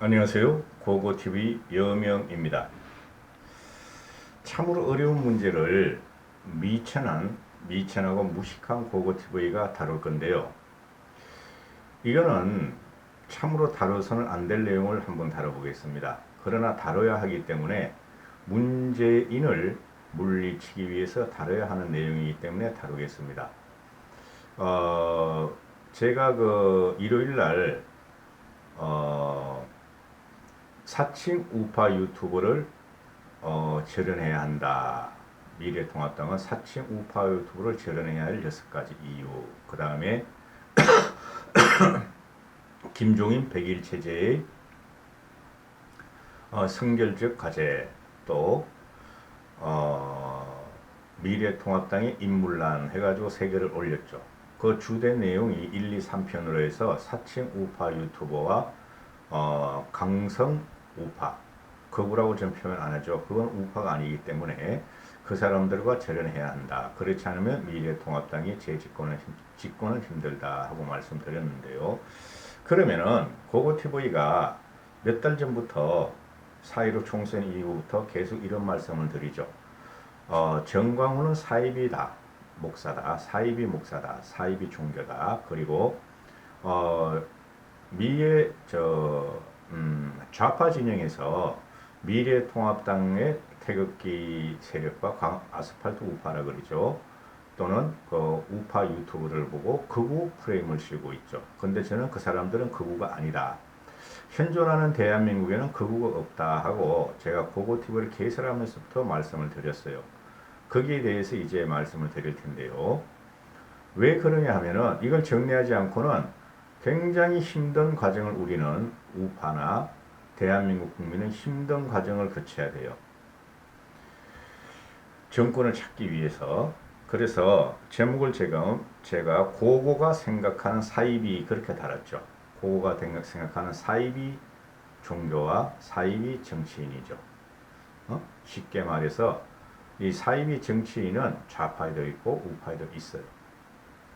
안녕하세요. 고고TV 여명입니다. 참으로 어려운 문제를 미천하고 무식한 고고TV가 다룰 건데요. 이거는 참으로 다뤄서는 안 될 내용을 한번 다뤄보겠습니다. 그러나 다뤄야 하기 때문에 문제인을 물리치기 위해서 다뤄야 하는 내용이기 때문에 다루겠습니다. 제가 일요일 날 사칭 우파 유튜버를 절연해야 한다. 미래통합당은 사칭 우파 유튜버를 절연해야 할 6가지 이유. 그 다음에 김종인 100일 체제의 성결적 과제. 또 미래통합당의 인물란 해가지고 3개를 올렸죠. 그 주된 내용이 1, 2, 3편으로 해서 사칭 우파 유튜버와 강성 우파, 극우라고 저는 표현 안 하죠. 그건 우파가 아니기 때문에 그 사람들과 절연해야 한다. 그렇지 않으면 미래통합당이 집권은 힘들다 하고 말씀드렸는데요. 그러면은 고고TV가 몇 달 전부터 4.15 총선 이후부터 계속 이런 말씀을 드리죠. 정광훈은 사이비다, 목사다, 사이비 목사다, 사이비 종교다. 그리고 좌파 진영에서 미래통합당의 태극기 세력과 아스팔트 우파라 그러죠. 또는 그 우파 유튜브를 보고 극우 프레임을 씌우고 있죠. 근데 저는 그 사람들은 극우가 아니다. 현존하는 대한민국에는 극우가 없다 하고 제가 고고TV를 개설하면서부터 말씀을 드렸어요. 거기에 대해서 이제 말씀을 드릴 텐데요. 왜 그러냐 하면은 이걸 정리하지 않고는 굉장히 힘든 과정을 우리는 우파나 대한민국 국민은 힘든 과정을 거쳐야 돼요. 정권을 찾기 위해서. 그래서 제목을 제가 고고가 생각하는 사이비 그렇게 달았죠. 고고가 생각하는 사이비 종교와 사이비 정치인이죠. 쉽게 말해서 이 사이비 정치인은 좌파에도 있고 우파에도 있어요.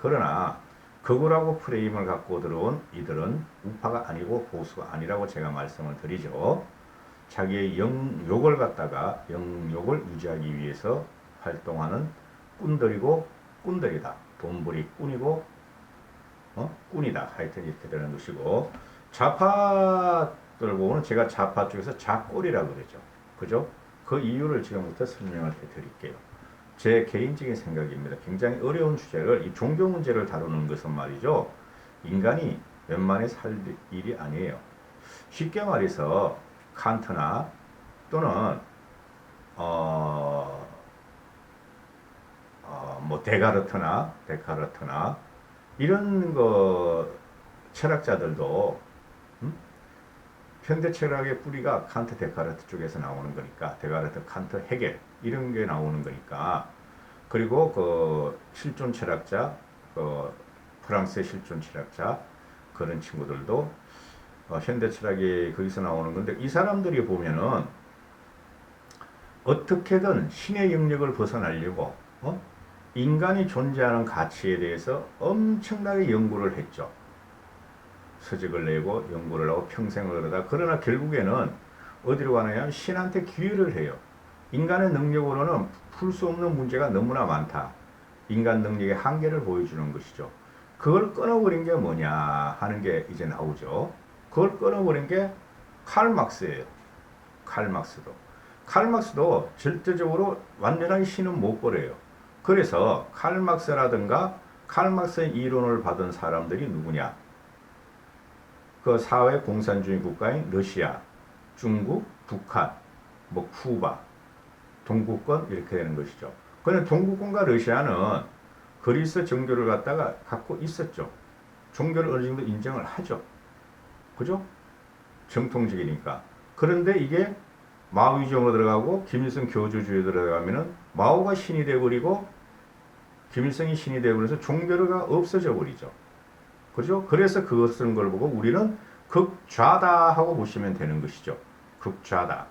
그러나 극우라고 프레임을 갖고 들어온 이들은 우파가 아니고 보수가 아니라고 제가 말씀을 드리죠. 자기의 영욕을 갖다가 영욕을 유지하기 위해서 활동하는 꾼들이고 꾼들이다. 돈벌이 꾼이고 꾼이다. 하여튼 이렇게 되는 것이고, 좌파들 보고는 제가 좌파 쪽에서 좌꼴이라고 그러죠. 그죠? 그 이유를 지금부터 설명을 해드릴게요. 제 개인적인 생각입니다. 굉장히 어려운 주제를, 이 종교 문제를 다루는 것은 말이죠, 인간이 웬만해서 할 일이 아니에요. 쉽게 말해서 칸트나 또는 데카르트나 이런 철학자들도 현대 철학의 뿌리가 칸트, 데카르트 쪽에서 나오는 거니까, 데카르트, 칸트, 헤겔 이런 게 나오는 거니까. 그리고 그 실존 철학자, 프랑스의 실존 철학자 그런 친구들도 현대 철학이 거기서 나오는 건데, 이 사람들이 보면은 어떻게든 신의 영역을 벗어나려고 인간이 존재하는 가치에 대해서 엄청나게 연구를 했죠. 서적을 내고 연구를 하고 평생을 그러다, 그러나 결국에는 어디로 가느냐, 신한테 기회를 해요. 인간의 능력으로는 풀 수 없는 문제가 너무나 많다. 인간 능력의 한계를 보여주는 것이죠. 그걸 끊어버린 게 뭐냐 하는 게 이제 나오죠. 그걸 끊어버린 게 칼막스예요. 칼막스도 절대적으로 완전한 신은 못 버려요. 그래서 칼막스라든가 칼막스의 이론을 받은 사람들이 누구냐? 그 사회 공산주의 국가인 러시아, 중국, 북한, 쿠바, 동구권 이렇게 되는 것이죠. 그런데 동구권과 러시아는 그리스 종교를 갖다가 갖고 있었죠. 종교를 어느 정도 인정을 하죠. 그죠? 정통적이니까. 그런데 이게 마오이즘으로 들어가고 김일성 교주주의에 들어가면은 마오가 신이 되어버리고 김일성이 신이 되어버려서 종교가 없어져 버리죠. 그죠? 그래서 그것을 걸 보고 우리는 극좌다 하고 보시면 되는 것이죠. 극좌다.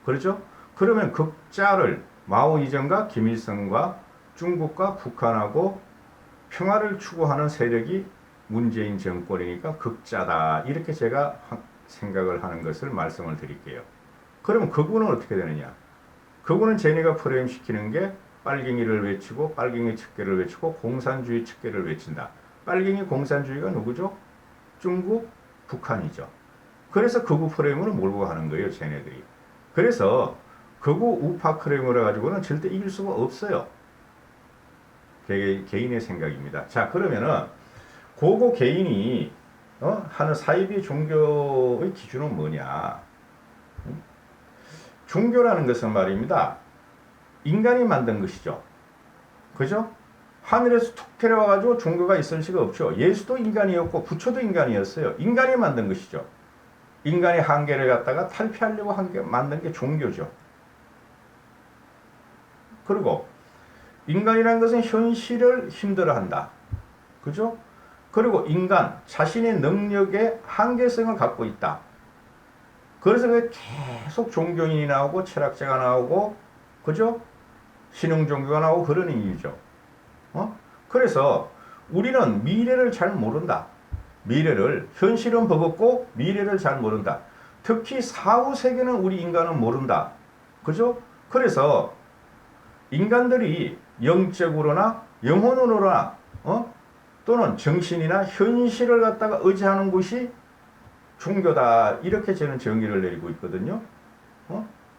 그렇죠? 그러면 극좌를 마오이즘과 김일성과 중국과 북한하고 평화를 추구하는 세력이 문재인 정권이니까 극좌다. 이렇게 제가 생각을 하는 것을 말씀을 드릴게요. 그러면 극우는 어떻게 되느냐? 극우는 쟤네가 프레임시키는 게 빨갱이를 외치고 빨갱이 척결을 외치고 공산주의 척결을 외친다. 빨갱이 공산주의가 누구죠? 중국, 북한이죠. 그래서 극우 프레임으로 몰고 가는 거예요, 쟤네들이. 그래서 극우 우파 프레임으로 가지고는 절대 이길 수가 없어요. 개인의 생각입니다. 자, 그러면은 고거 개인이 하는 사이비 종교의 기준은 뭐냐? 종교라는 것은 말입니다. 인간이 만든 것이죠. 그죠? 하늘에서 툭 내려와가지고 종교가 있을 수가 없죠. 예수도 인간이었고 부처도 인간이었어요. 인간이 만든 것이죠. 인간의 한계를 갖다가 탈피하려고 만든 게 종교죠. 그리고 인간이라는 것은 현실을 힘들어한다. 그죠? 그리고 인간 자신의 능력의 한계성을 갖고 있다. 그래서 계속 종교인이 나오고 철학자가 나오고 그죠? 신흥 종교가 나오고 그러는 이유죠. 그래서 우리는 미래를 잘 모른다. 현실은 버겁고 미래를 잘 모른다. 특히 사후 세계는 우리 인간은 모른다. 그죠? 그래서 인간들이 영적으로나 영혼으로나 또는 정신이나 현실을 갖다가 의지하는 것이 종교다. 이렇게 저는 정의를 내리고 있거든요.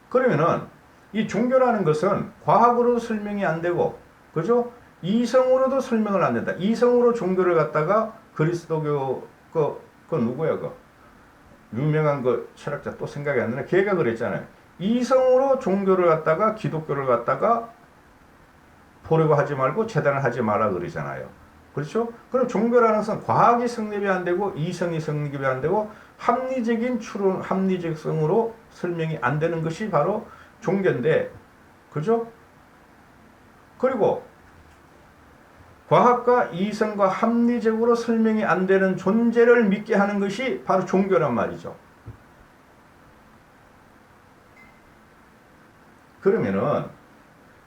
그러면은 이 종교라는 것은 과학으로 설명이 안 되고, 그죠? 이성으로도 설명을 안 된다. 이성으로 종교를 갖다가 그리스도교 그 누구야 유명한 철학자 또 생각이 안 나네. 걔가 그랬잖아요. 이성으로 종교를 갖다가 기독교를 갖다가 보려고 하지 말고 재단을 하지 마라 그러잖아요. 그렇죠? 그럼 종교라는 것은 과학이 성립이 안 되고 이성이 성립이 안 되고 합리적인 추론, 합리적성으로 설명이 안 되는 것이 바로 종교인데, 그죠? 그리고 과학과 이성과 합리적으로 설명이 안 되는 존재를 믿게 하는 것이 바로 종교란 말이죠. 그러면은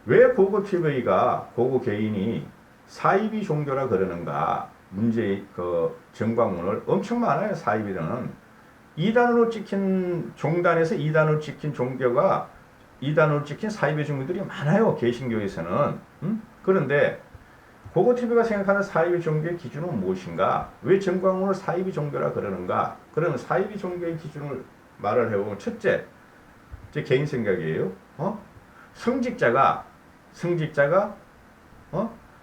왜 고고TV가 고고 개인이 사이비 종교라 그러는가? 정광훈을 엄청 많아요. 사이비는 이단으로 찍힌 종단에서 이단으로 찍힌 종교가 이단으로 찍힌 사이비 종교들이 많아요. 개신교에서는. 그런데 고고TV가 생각하는 사이비 종교의 기준은 무엇인가? 왜 정광훈을 사이비 종교라 그러는가? 그러면 사이비 종교의 기준을 말을 해보면 첫째, 제 개인 생각이에요. 성직자가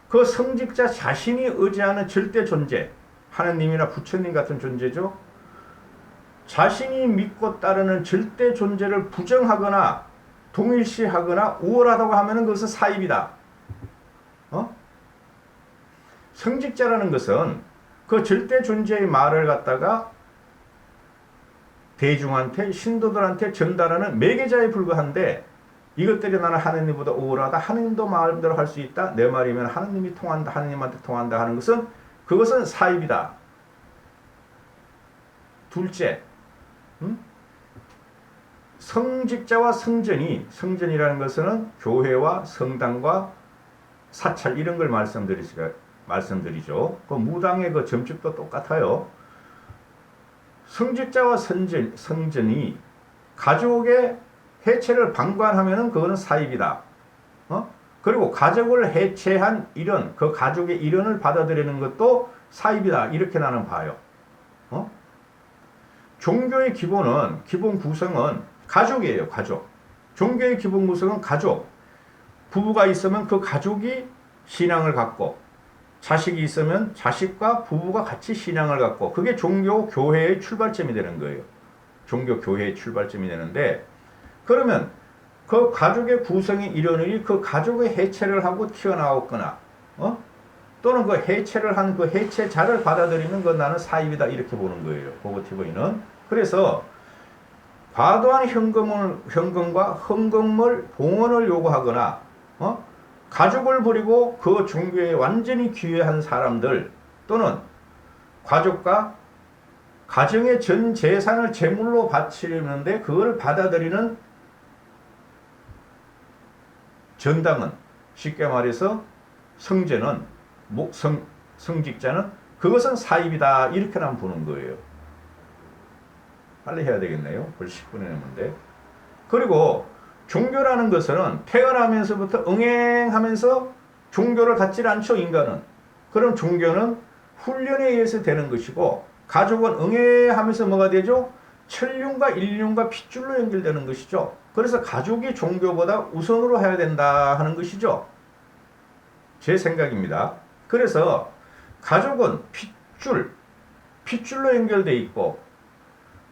그 성직자 자신이 의지하는 절대 존재, 하나님이나 부처님 같은 존재죠. 자신이 믿고 따르는 절대 존재를 부정하거나 동일시하거나 우월하다고 하면 그것은 사입이다. 성직자라는 것은 그 절대 존재의 말을 갖다가 대중한테, 신도들한테 전달하는 매개자에 불과한데, 이것들이 나는 하느님보다 우월하다. 하느님도 마음대로 할 수 있다. 내 말이면 하느님이 통한다. 하느님한테 통한다 하는 것은 그것은 사입이다. 둘째, 성직자와 성전이라는 것은 교회와 성당과 사찰 이런 걸 말씀드리죠. 그 무당의 그 점집도 똑같아요. 성직자와 성전이 가족의 해체를 방관하면은 그거는 사입이다. 그리고 가족을 해체한 일원, 그 가족의 일원을 받아들이는 것도 사입이다. 이렇게 나는 봐요. 종교의 기본 구성은 가족이에요. 가족. 종교의 기본 구성은 가족. 부부가 있으면 그 가족이 신앙을 갖고, 자식이 있으면 자식과 부부가 같이 신앙을 갖고, 그게 종교 교회의 출발점이 되는 거예요. 종교 교회의 출발점이 되는데, 그러면 그 가족의 구성이 일원이 그 가족의 해체를 하고 튀어나왔거나, 또는 그 해체를 한 그 해체자를 받아들이는 건 나는 사입이다. 이렇게 보는 거예요. 고고TV는. 그래서 과도한 현금과 헌금을 봉헌을 요구하거나, 가족을 버리고 그 종교에 완전히 귀회한 사람들, 또는 가족과 가정의 전 재산을 제물로 바치려는데 그걸 받아들이는 전당은, 쉽게 말해서 성직자는 그것은 사입이다. 이렇게만 보는 거예요. 빨리 해야 되겠네요. 벌써 10분이 넘는데. 그리고 종교라는 것은 태어나면서부터 응행하면서 종교를 갖질 않죠, 인간은. 그럼 종교는 훈련에 의해서 되는 것이고, 가족은 응애하면서 뭐가 되죠? 천륜과 인륜과 핏줄로 연결되는 것이죠. 그래서 가족이 종교보다 우선으로 해야 된다 하는 것이죠. 제 생각입니다. 그래서 가족은 핏줄로 연결되어 있고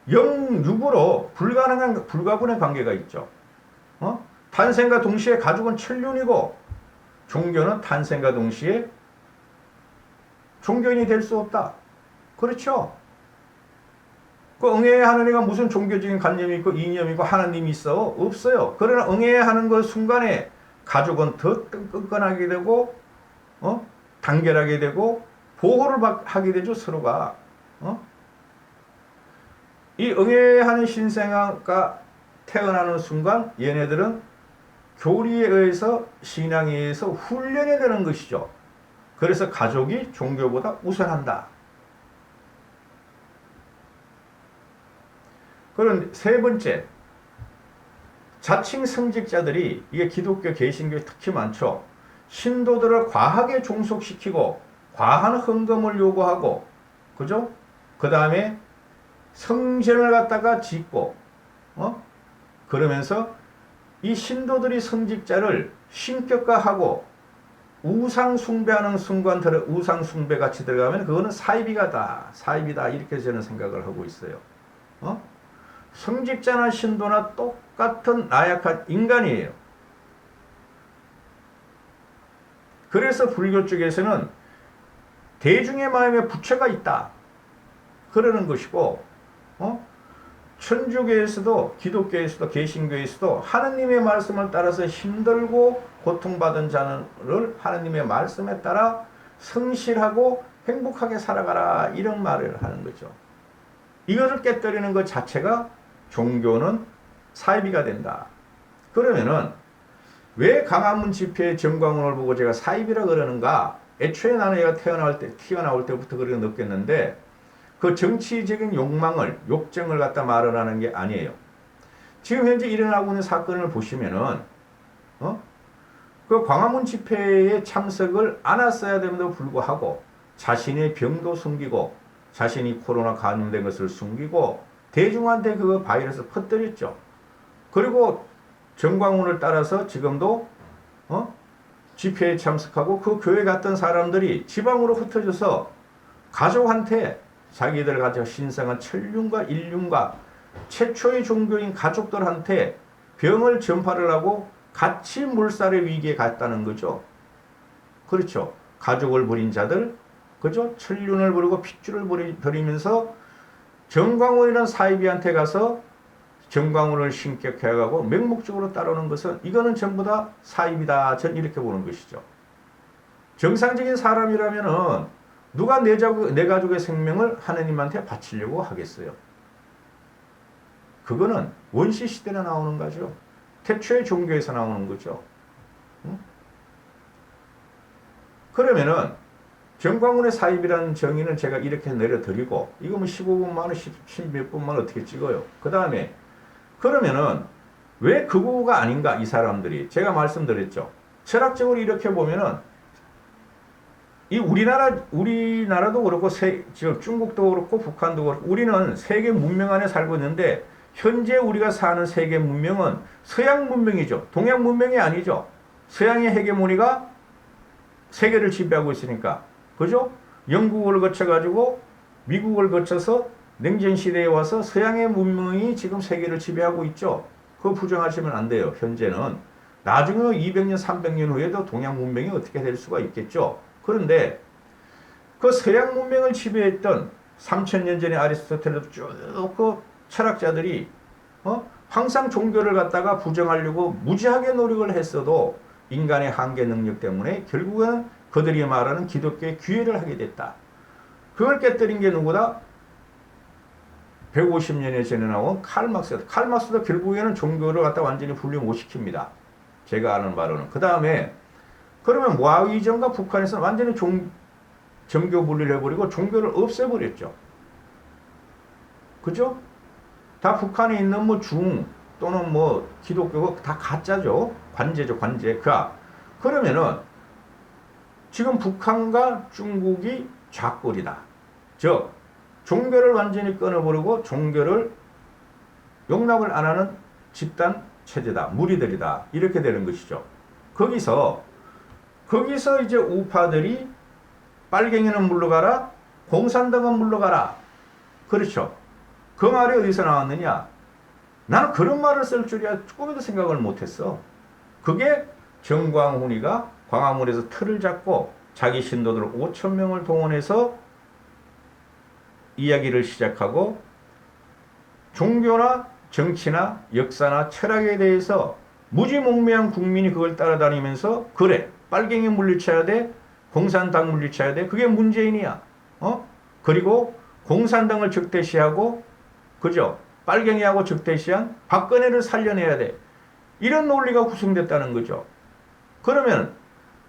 영육으로 불가분의 관계가 있죠. 탄생과 동시에 가족은 천륜이고 종교는 탄생과 동시에 종교인이 될 수 없다. 그렇죠? 그 응애하는 애가 무슨 종교적인 관념이 있고 이념이 있고 하나님이 있어? 없어요. 그러나 응애하는 그 순간에 가족은 더 끈끈하게 되고 단결하게 되고 보호를 하게 되죠, 서로가. 이 응애하는 신생아가 태어나는 순간 얘네들은 교리에 의해서 신앙에 의해서 훈련이 되는 것이죠. 그래서 가족이 종교보다 우선한다. 그런 세 번째, 자칭 성직자들이, 이게 기독교 개신교에 특히 많죠. 신도들을 과하게 종속시키고 과한 헌금을 요구하고, 그죠? 그 다음에 성전을 갖다가 짓고, 그러면서 이 신도들이 성직자를 신격화하고 우상 숭배하는 순간 우상 숭배 같이 들어가면 그거는 사이비다 이렇게 저는 생각을 하고 있어요. 성직자나 신도나 똑같은 나약한 인간이에요. 그래서 불교 쪽에서는 대중의 마음에 부처가 있다 그러는 것이고, 천주교에서도 기독교에서도 개신교에서도 하느님의 말씀을 따라서 힘들고 고통받은 자를 하느님의 말씀에 따라 성실하고 행복하게 살아가라 이런 말을 하는 거죠. 이거를 깨뜨리는 것 자체가 종교는 사이비가 된다. 그러면은 왜 강화문 집회의 정광훈을 보고 제가 사이비라 그러는가? 애초에 나는 얘가 튀어나올 때부터 그렇게 느꼈는데, 그 정치적인 욕정을 갖다 말을 하는 게 아니에요. 지금 현재 일어나고 있는 사건을 보시면은, 그 광화문 집회에 참석을 안 했어야 됨에도 불구하고, 자신의 병도 숨기고, 자신이 코로나 감염된 것을 숨기고, 대중한테 그 바이러스 퍼뜨렸죠. 그리고 정광훈을 따라서 지금도, 집회에 참석하고 그 교회 갔던 사람들이 지방으로 흩어져서 가족한테 자기들 가지고 신성한 천륜과 인륜과 최초의 종교인 가족들한테 병을 전파를 하고 같이 물살의 위기에 갔다는 거죠. 그렇죠. 가족을 버린 자들, 그죠? 천륜을 버리고 핏줄을 버리면서 정광훈이라는 사이비한테 가서 정광훈을 신격해가고 맹목적으로 따르는 것은 이거는 전부 다 사이비다. 전 이렇게 보는 것이죠. 정상적인 사람이라면은 누가 내 가족의 생명을 하느님한테 바치려고 하겠어요? 그거는 원시시대나 나오는 거죠. 태초의 종교에서 나오는 거죠. 그러면은 정광훈의 사입이라는 정의는 제가 이렇게 내려드리고, 이거 뭐 15분만 원, 10몇 분만 어떻게 찍어요? 그 다음에 그러면은 왜 극우가 아닌가 이 사람들이? 제가 말씀드렸죠. 철학적으로 이렇게 보면은 이 우리나라도 그렇고 지금 중국도 그렇고 북한도 그렇고 우리는 세계 문명 안에 살고 있는데, 현재 우리가 사는 세계 문명은 서양 문명이죠. 동양 문명이 아니죠. 서양의 헤게모니가 세계를 지배하고 있으니까. 그죠? 영국을 거쳐가지고 미국을 거쳐서 냉전시대에 와서 서양의 문명이 지금 세계를 지배하고 있죠. 그거 부정하시면 안 돼요. 현재는. 나중에 200년, 300년 후에도 동양 문명이 어떻게 될 수가 있겠죠. 그런데 그 서양 문명을 지배했던 3000년 전에 아리스토텔레스 쭉 그 철학자들이 항상 종교를 갖다가 부정하려고 무지하게 노력을 했어도 인간의 한계 능력 때문에 결국은 그들이 말하는 기독교의 귀회를 하게 됐다. 그걸 깨뜨린 게 누구다? 150년에 전에 나온 칼막스다. 칼막스도 결국에는 종교를 갖다 완전히 분리 못 시킵니다. 제가 아는 바로는. 그 다음에 그러면 모하우 이전과 북한에서는 완전히 정교 분리를 해버리고 종교를 없애버렸죠. 그죠? 다 북한에 있는 뭐 중 또는 뭐 기독교가 다 가짜죠. 관제죠, 관제. 그러면은 지금 북한과 중국이 좌꼴이다. 즉 종교를 완전히 끊어버리고 종교를 용납을 안 하는 집단 체제다. 무리들이다. 이렇게 되는 것이죠. 거기서 이제 우파들이 빨갱이는 물러가라. 공산당은 물러가라. 그렇죠. 그 말이 어디서 나왔느냐. 나는 그런 말을 쓸 줄이야 꿈에도 생각을 못했어. 그게 정광훈이가 광화문에서 틀을 잡고 자기 신도들 5,000명을 동원해서 이야기를 시작하고 종교나 정치나 역사나 철학에 대해서 무지몽매한 국민이 그걸 따라다니면서 그래 빨갱이 물리쳐야 돼 공산당 물리쳐야 돼 그게 문재인이야. 그리고 공산당을 적대시하고 그죠 빨갱이하고 적대시한 박근혜를 살려내야 돼. 이런 논리가 구성됐다는 거죠. 그러면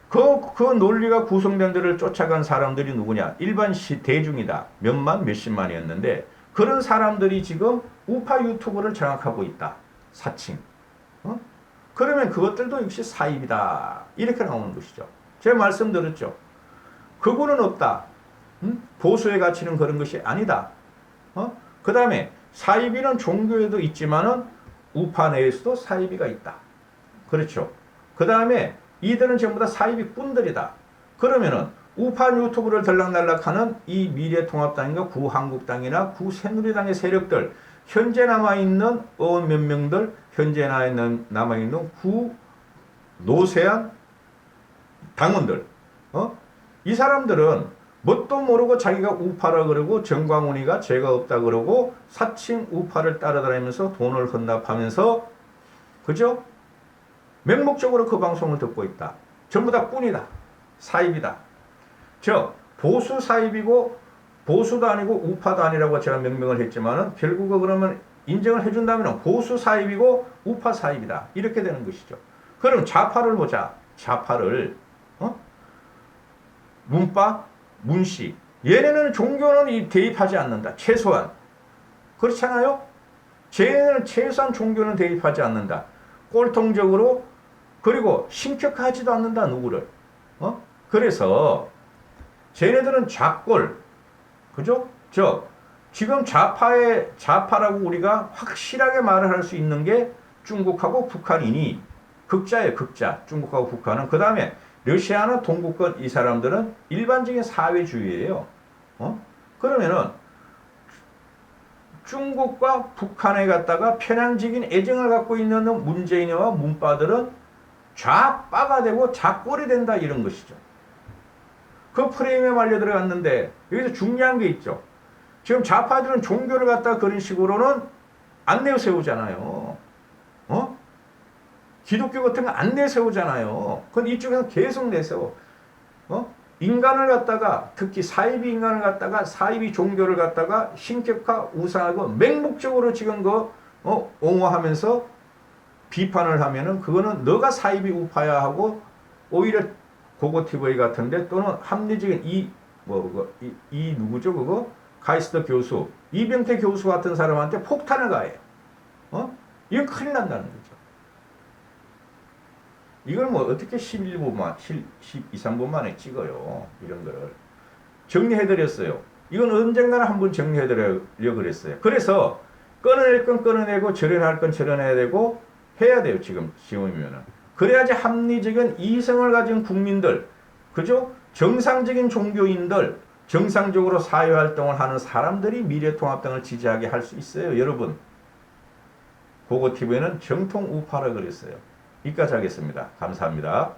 그 논리가 구성된 데를 쫓아간 사람들이 누구냐? 일반 대중이다. 몇만 몇십만이었는데 그런 사람들이 지금 우파 유튜브를 장악하고 있다. 사칭. 그러면 그것들도 역시 사입이다. 이렇게 나오는 것이죠. 제가 말씀드렸죠. 그거는 없다. 보수의 가치는 그런 것이 아니다. 그 다음에 사이비는 종교에도 있지만은 우파 내에서도 사이비가 있다. 그렇죠. 그 다음에 이들은 전부 다 사이비 꾼들이다. 그러면은 우파 유튜브를 들락날락하는 이 미래통합당인가 구한국당이나 구새누리당의 세력들, 현재 남아있는 의원 몇 명들, 현재 남아있는 노세한 당원들, 이 사람들은 뭣도 모르고 자기가 우파라 그러고 정광훈이가 죄가 없다 그러고 사칭 우파를 따라다니면서 돈을 헌납하면서 그죠? 맹목적으로 그 방송을 듣고 있다. 전부 다 꾼이다. 사입이다. 즉 보수 사입이고 보수도 아니고 우파도 아니라고 제가 명명을 했지만은 결국은 그러면 인정을 해준다면 보수 사입이고 우파 사입이다. 이렇게 되는 것이죠. 그럼 좌파를 보자. 좌파를 문파, 문씨 얘네는 종교는 대입하지 않는다. 최소한 그렇잖아요. 쟤네는 최소한 종교는 대입하지 않는다. 꼴통적으로 그리고 신격하지도 않는다. 누구를 그래서 쟤네들은 좌꼴 그죠? 즉 지금 좌파라고 우리가 확실하게 말을 할 수 있는 게 중국하고 북한이니 극자예요. 극자. 중국하고 북한은. 그 다음에 러시아나 동구권 이 사람들은 일반적인 사회주의예요. 그러면은 중국과 북한에 갔다가 편향적인 애정을 갖고 있는 문재인이와 문파들은 좌빠가 되고 좌꼴이 된다 이런 것이죠. 그 프레임에 말려 들어갔는데 여기서 중요한 게 있죠. 지금 좌파들은 종교를 갖다가 그런 식으로는 안 내세우잖아요. 기독교 같은 거 안 내세우잖아요. 그건 이쪽에서 계속 내세워. 인간을 갖다가 특히 사이비 인간을 갖다가 사이비 종교를 갖다가 신격화 우상하고 맹목적으로 지금 옹호하면서 비판을 하면은 그거는 너가 사이비 우파야 하고 오히려 고고TV 같은데 또는 합리적인 이 누구죠 그거 가이스터 교수 이병태 교수 같은 사람한테 폭탄을 가해. 이건 큰일 난다는 거죠. 이걸 뭐 어떻게 11분만 12, 3분 만에 찍어요. 이런 거를 정리해드렸어요. 이건 언젠가는 한번 정리해드리려고 그랬어요. 그래서 끊어낼 건 끊어내고 절연할 건 절연해야 되고 해야 돼요. 지금이면은. 그래야지 합리적인 이성을 가진 국민들, 그죠? 정상적인 종교인들, 정상적으로 사회활동을 하는 사람들이 미래통합당을 지지하게 할 수 있어요. 여러분. 고고TV는 정통 우파라 그랬어요. 여기까지 하겠습니다. 감사합니다.